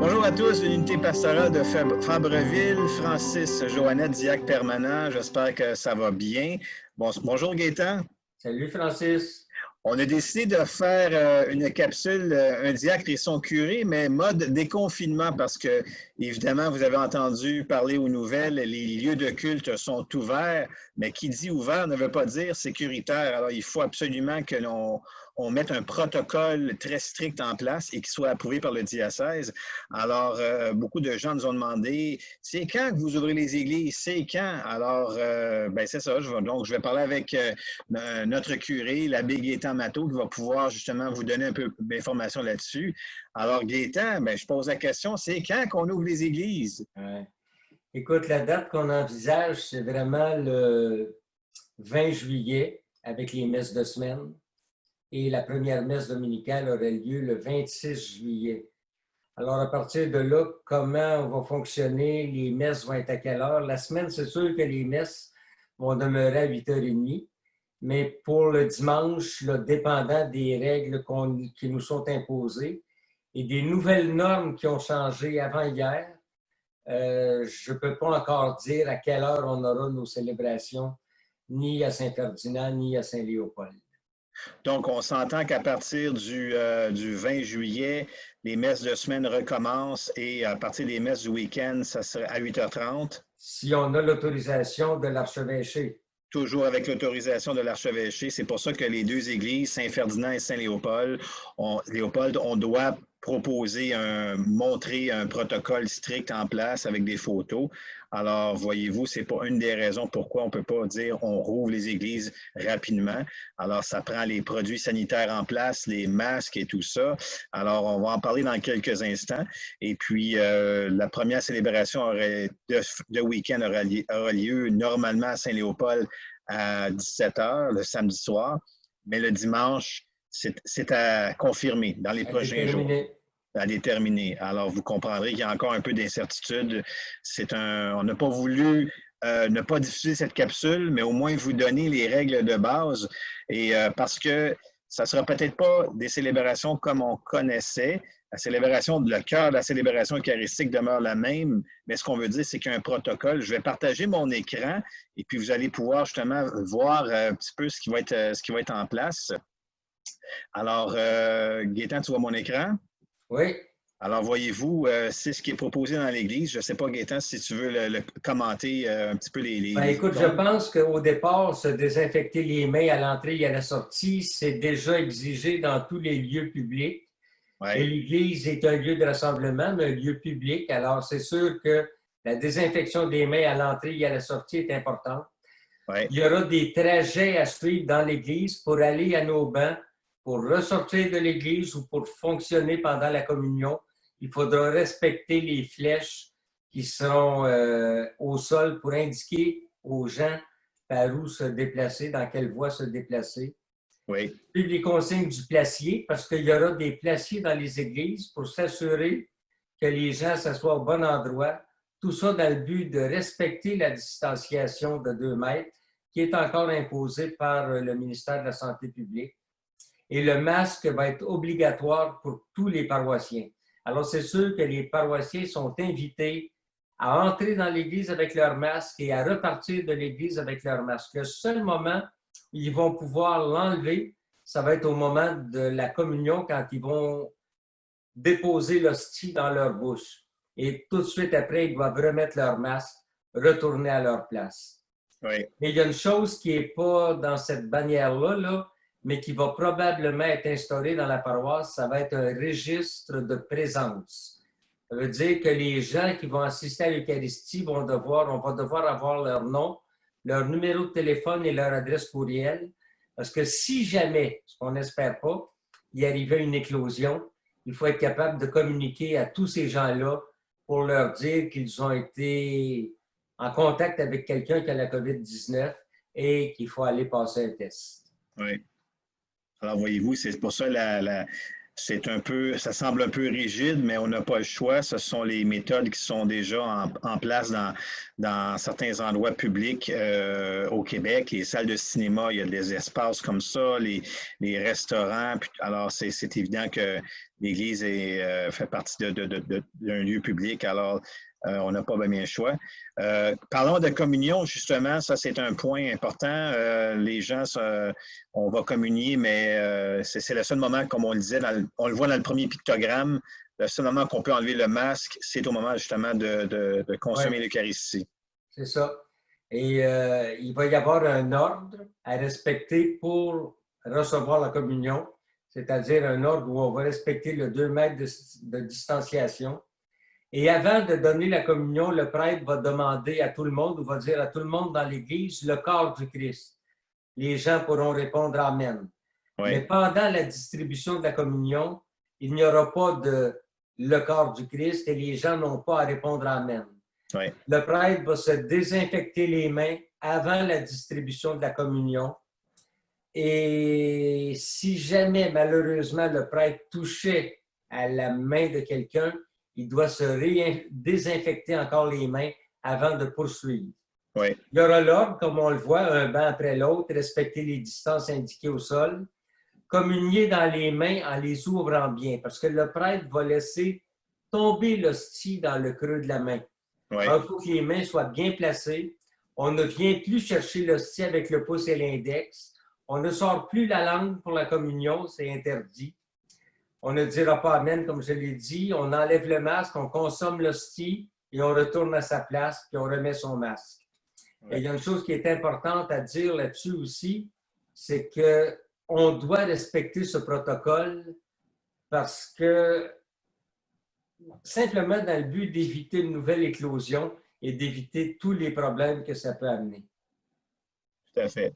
Bonjour à tous, l'unité pastorale de Fabreville, Francis Joannette Diac permanent. J'espère que ça va bien. Bonjour Gaétan. Salut Francis. On a décidé de faire une capsule, un diacre et son curé, mais mode déconfinement parce que, évidemment, vous avez entendu parler aux nouvelles, les lieux de culte sont ouverts, mais qui dit ouvert ne veut pas dire sécuritaire. Alors, il faut absolument que l'on mette un protocole très strict en place et qui soit approuvé par le diocèse. Alors, beaucoup de gens nous ont demandé, c'est quand que vous ouvrez les églises? C'est quand? Alors, c'est ça. Donc, je vais parler avec notre curé, l'abbé Gaétan Matteau, qui va pouvoir justement vous donner un peu d'informations là-dessus. Alors, Gaétan, je pose la question, c'est quand qu'on ouvre les églises? Écoute, la date qu'on envisage, c'est vraiment le 20 juillet avec les messes de semaine. Et la première messe dominicale aurait lieu le 26 juillet. Alors, à partir de là, comment on va fonctionner? Les messes vont être à quelle heure? La semaine, c'est sûr que les messes vont demeurer à 8h30. Mais pour le dimanche, là, dépendant des règles qui nous sont imposées et des nouvelles normes qui ont changé avant hier, je ne peux pas encore dire à quelle heure on aura nos célébrations, ni à Saint-Ferdinand, ni à Saint-Léopold. Donc, on s'entend qu'à partir du 20 juillet, les messes de semaine recommencent et à partir des messes du week-end, ça sera à 8h30. Si on a l'autorisation de l'archevêché. Toujours avec l'autorisation de l'archevêché. C'est pour ça que les deux églises, Saint-Ferdinand et Saint-Léopold, on doit montrer un protocole strict en place avec des photos. Alors, voyez-vous, ce n'est pas une des raisons pourquoi on ne peut pas dire on rouvre les églises rapidement. Alors, ça prend les produits sanitaires en place, les masques et tout ça. Alors, on va en parler dans quelques instants. Et puis, la première célébration de week-end aura lieu normalement à Saint-Léopold à 17h le samedi soir. Mais le dimanche, c'est à confirmer dans les prochains jours. À déterminer. Alors, vous comprendrez qu'il y a encore un peu d'incertitude. On n'a pas voulu ne pas diffuser cette capsule, mais au moins vous donner les règles de base. Et parce que ça ne sera peut-être pas des célébrations comme on connaissait. Le cœur de la célébration eucharistique demeure la même, mais ce qu'on veut dire, c'est qu'il y a un protocole. Je vais partager mon écran et puis vous allez pouvoir justement voir un petit peu ce qui va être en place. Alors, Gaétan, tu vois mon écran? Oui. Alors, voyez-vous, c'est ce qui est proposé dans l'Église. Je ne sais pas, Gaétan, si tu veux le commenter un petit peu les écoute, je pense qu'au départ, se désinfecter les mains à l'entrée et à la sortie, c'est déjà exigé dans tous les lieux publics. Ouais. Et l'Église est un lieu de rassemblement, mais un lieu public. Alors, c'est sûr que la désinfection des mains à l'entrée et à la sortie est importante. Ouais. Il y aura des trajets à suivre dans l'Église pour aller à nos bancs, pour ressortir de l'Église ou pour fonctionner pendant la communion. Il faudra respecter les flèches qui seront au sol pour indiquer aux gens par où se déplacer, dans quelle voie se déplacer. Oui. Puis les consignes du placier, parce qu'il y aura des placiers dans les églises pour s'assurer que les gens s'assoient au bon endroit. Tout ça dans le but de respecter la distanciation de 2 mètres qui est encore imposée par le ministère de la Santé publique. Et le masque va être obligatoire pour tous les paroissiens. Alors, c'est sûr que les paroissiens sont invités à entrer dans l'Église avec leur masque et à repartir de l'Église avec leur masque. Le seul moment où ils vont pouvoir l'enlever, ça va être au moment de la communion, quand ils vont déposer l'hostie dans leur bouche. Et tout de suite après, ils doivent remettre leur masque, retourner à leur place. Oui. Mais il y a une chose qui n'est pas dans cette bannière-là, mais qui va probablement être instaurée dans la paroisse, ça va être un registre de présence. Ça veut dire que les gens qui vont assister à l'Eucharistie on va devoir avoir leur nom, leur numéro de téléphone et leur adresse courriel. Parce que si jamais, ce qu'on n'espère pas, il arrivait une éclosion, il faut être capable de communiquer à tous ces gens-là pour leur dire qu'ils ont été en contact avec quelqu'un qui a la COVID-19 et qu'il faut aller passer un test. Oui. Alors, voyez-vous, c'est pour ça ça semble un peu rigide, mais on n'a pas le choix. Ce sont les méthodes qui sont déjà en place dans certains endroits publics au Québec. Les salles de cinéma, il y a des espaces comme ça, les restaurants. Alors, c'est évident que l'Église fait partie d'un lieu public. Alors, on n'a pas bien le choix. Parlons de communion, justement. Ça, c'est un point important. Les gens, on va communier, mais c'est le seul moment, comme on le disait, on le voit dans le premier pictogramme, le seul moment qu'on peut enlever le masque, c'est au moment, justement, de consommer l'Eucharistie. C'est ça. Et il va y avoir un ordre à respecter pour recevoir la communion, c'est-à-dire un ordre où on va respecter le 2 mètres de distanciation. Et avant de donner la communion, le prêtre va demander à tout le monde, ou va dire à tout le monde dans l'Église, le corps du Christ. Les gens pourront répondre Amen. Oui. Mais pendant la distribution de la communion, il n'y aura pas de le corps du Christ et les gens n'ont pas à répondre Amen. Oui. Le prêtre va se désinfecter les mains avant la distribution de la communion. Et si jamais, malheureusement, le prêtre touchait à la main de quelqu'un, il doit se désinfecter encore les mains avant de poursuivre. Oui. Il y aura l'ordre, comme on le voit, un banc après l'autre, respecter les distances indiquées au sol, communier dans les mains en les ouvrant bien, parce que le prêtre va laisser tomber l'hostie dans le creux de la main. Oui. Alors, il faut que les mains soient bien placées. On ne vient plus chercher l'hostie avec le pouce et l'index. On ne sort plus la langue pour la communion, c'est interdit. On ne dira pas Amen, comme je l'ai dit. On enlève le masque, on consomme l'hostie et on retourne à sa place, puis on remet son masque. Ouais. Et il y a une chose qui est importante à dire là-dessus aussi, c'est qu'on doit respecter ce protocole parce que simplement dans le but d'éviter une nouvelle éclosion et d'éviter tous les problèmes que ça peut amener. Tout à fait.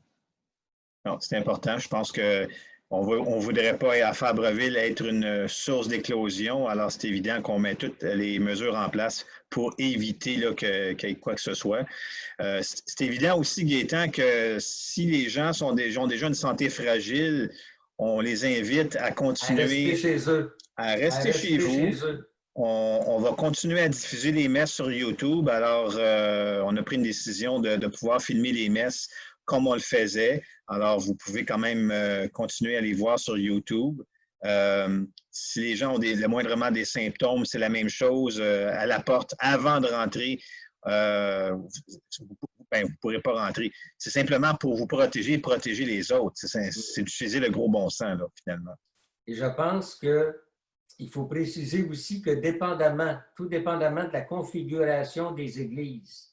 Non, c'est important. Je pense que on ne voudrait pas à Fabreville être une source d'éclosion. Alors, c'est évident qu'on met toutes les mesures en place pour éviter qu'il y ait quoi que ce soit. C'est évident aussi, Gaétan, que si les gens ont déjà une santé fragile, on les invite à continuer à rester chez eux. À rester chez vous. On va continuer à diffuser les messes sur YouTube. Alors, on a pris une décision de pouvoir filmer les messes comme on le faisait. Alors, vous pouvez quand même continuer à les voir sur YouTube. Si les gens ont moindrement des symptômes, c'est la même chose à la porte avant de rentrer. Vous ne pourrez pas rentrer. C'est simplement pour vous protéger et protéger les autres. C'est d'utiliser le gros bon sens, là, finalement. Et je pense qu'il faut préciser aussi que tout dépendamment de la configuration des églises,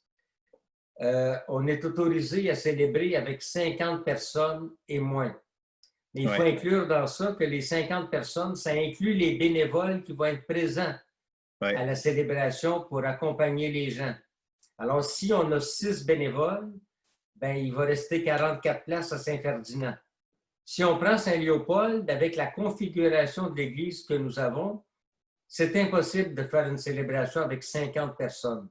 on est autorisé à célébrer avec 50 personnes et moins. Mais il faut inclure dans ça que les 50 personnes, ça inclut les bénévoles qui vont être présents à la célébration pour accompagner les gens. Alors, si on a 6 bénévoles, ben, il va rester 44 places à Saint-Ferdinand. Si on prend Saint-Léopold, avec la configuration de l'église que nous avons, c'est impossible de faire une célébration avec 50 personnes.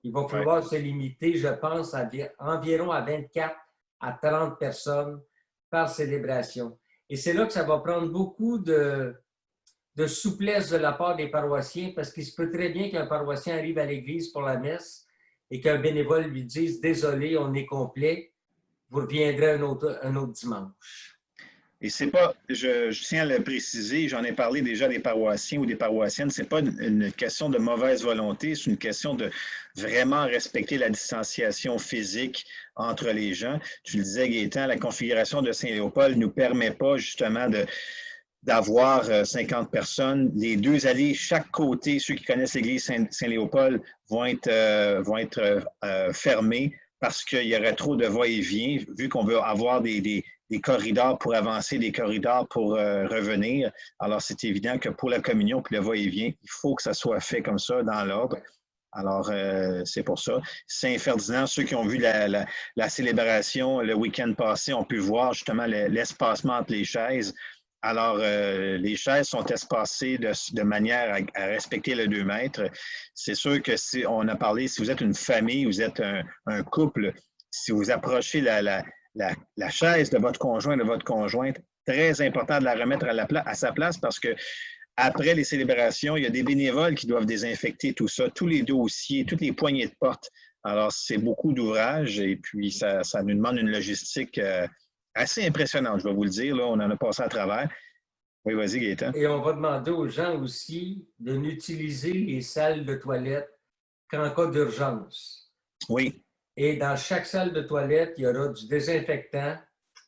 Il va falloir se limiter, je pense, environ à 24 à 30 personnes par célébration. Et c'est là que ça va prendre beaucoup de souplesse de la part des paroissiens, parce qu'il se peut très bien qu'un paroissien arrive à l'église pour la messe et qu'un bénévole lui dise « Désolé, on est complet, vous reviendrez un autre dimanche ». Et c'est pas, je tiens à le préciser, j'en ai parlé déjà des paroissiens ou des paroissiennes, c'est pas une question de mauvaise volonté, c'est une question de vraiment respecter la distanciation physique entre les gens. Tu le disais, Gaétan, la configuration de Saint-Léopold ne nous permet pas justement d'avoir 50 personnes. Les 2 allées, chaque côté, ceux qui connaissent l'église Saint-Léopold vont être fermés parce qu'il y aurait trop de va-et-vient, vu qu'on veut avoir des corridors pour avancer, des corridors pour revenir. Alors, c'est évident que pour la communion puis le va-et-vient, il faut que ça soit fait comme ça, dans l'ordre. Alors, c'est pour ça. Saint-Ferdinand, ceux qui ont vu la célébration le week-end passé ont pu voir justement l'espacement entre les chaises. Alors, les chaises sont espacées de manière à respecter le 2 mètres. C'est sûr que si on a parlé, si vous êtes une famille, vous êtes un couple, si vous approchez la chaise de votre conjoint, de votre conjointe, très important de la remettre à sa place parce que après les célébrations, il y a des bénévoles qui doivent désinfecter tout ça, tous les dossiers, toutes les poignées de porte. Alors, c'est beaucoup d'ouvrages et puis ça nous demande une logistique assez impressionnante, je vais vous le dire. Là, on en a passé à travers. Oui, vas-y, Gaëtan. Et on va demander aux gens aussi de n'utiliser les salles de toilette qu'en cas d'urgence. Oui. Et dans chaque salle de toilette, il y aura du désinfectant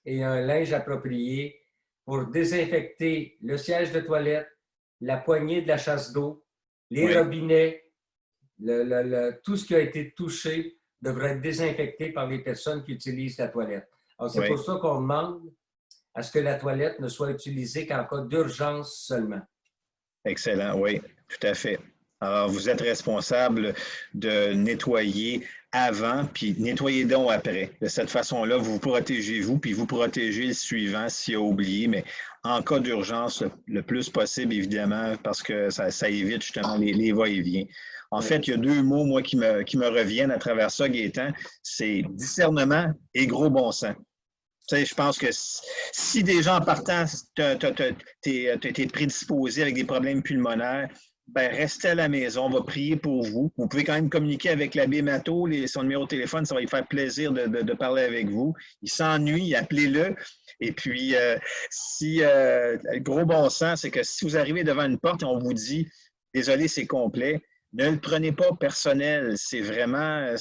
et un linge approprié pour désinfecter le siège de toilette, la poignée de la chasse d'eau, les robinets, tout ce qui a été touché devrait être désinfecté par les personnes qui utilisent la toilette. Alors, c'est pour ça qu'on demande à ce que la toilette ne soit utilisée qu'en cas d'urgence seulement. Excellent, oui, tout à fait. Alors, vous êtes responsable de nettoyer avant, puis nettoyer donc après. De cette façon-là, vous vous protégez vous, puis vous protégez le suivant s'il a oublié, mais en cas d'urgence, le plus possible, évidemment, parce que ça évite justement les va-et-vient. En fait, il y a deux mots, moi, qui me reviennent à travers ça, Gaëtan, c'est discernement et gros bon sens. Tu sais, je pense que si déjà en partant, tu es prédisposé avec des problèmes pulmonaires, ben restez à la maison, on va prier pour vous. Vous pouvez quand même communiquer avec l'abbé Matteau, son numéro de téléphone, ça va lui faire plaisir de parler avec vous. Il s'ennuie, appelez-le. Et puis, le gros bon sens, c'est que si vous arrivez devant une porte et on vous dit « Désolé, c'est complet », ne le prenez pas personnel. C'est vraiment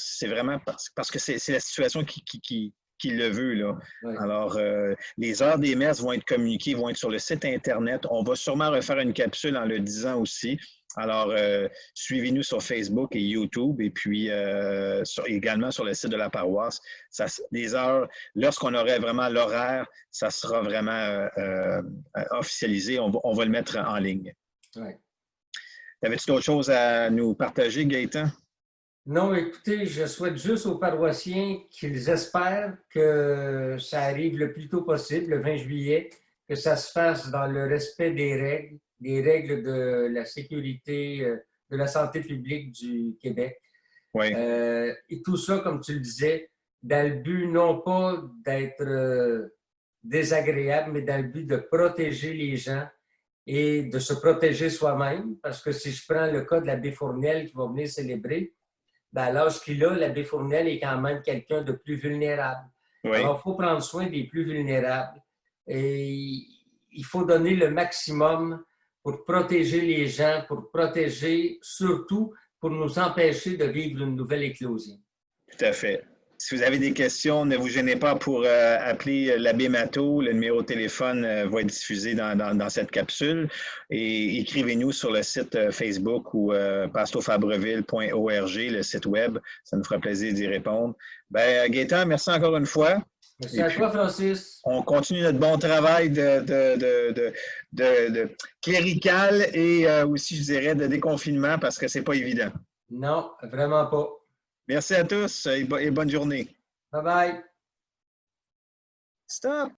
parce que c'est la situation qui le veut. Là. Oui. Alors, les heures des messes vont être communiquées, vont être sur le site Internet. On va sûrement refaire une capsule en le disant aussi. Alors, suivez-nous sur Facebook et YouTube et puis également sur le site de la paroisse. Les heures, lorsqu'on aurait vraiment l'horaire, ça sera vraiment officialisé. On va le mettre en ligne. Oui. Avais-tu d'autres choses à nous partager, Gaëtan? Non, écoutez, je souhaite juste aux paroissiens qu'ils espèrent que ça arrive le plus tôt possible, le 20 juillet, que ça se fasse dans le respect des règles de la sécurité, de la santé publique du Québec. Oui. Et tout ça, comme tu le disais, dans le but non pas d'être désagréable, mais dans le but de protéger les gens et de se protéger soi-même. Parce que si je prends le cas de l'abbé Fournel qui va venir célébrer, ben, à l'âge qu'il a, l'abbé Fournel est quand même quelqu'un de plus vulnérable. Oui. Alors, il faut prendre soin des plus vulnérables et il faut donner le maximum pour protéger les gens, pour protéger, surtout pour nous empêcher de vivre une nouvelle éclosion. Tout à fait. Si vous avez des questions, ne vous gênez pas pour appeler l'abbé Matteau. Le numéro de téléphone va être diffusé dans cette capsule. Et écrivez-nous sur le site Facebook ou pastofabreville.org, le site web. Ça nous fera plaisir d'y répondre. Ben, Gaëtan, merci encore une fois. Merci à toi, Francis. On continue notre bon travail de clérical et aussi, je dirais, de déconfinement parce que c'est pas évident. Non, vraiment pas. Merci à tous et bonne journée. Bye bye. Stop.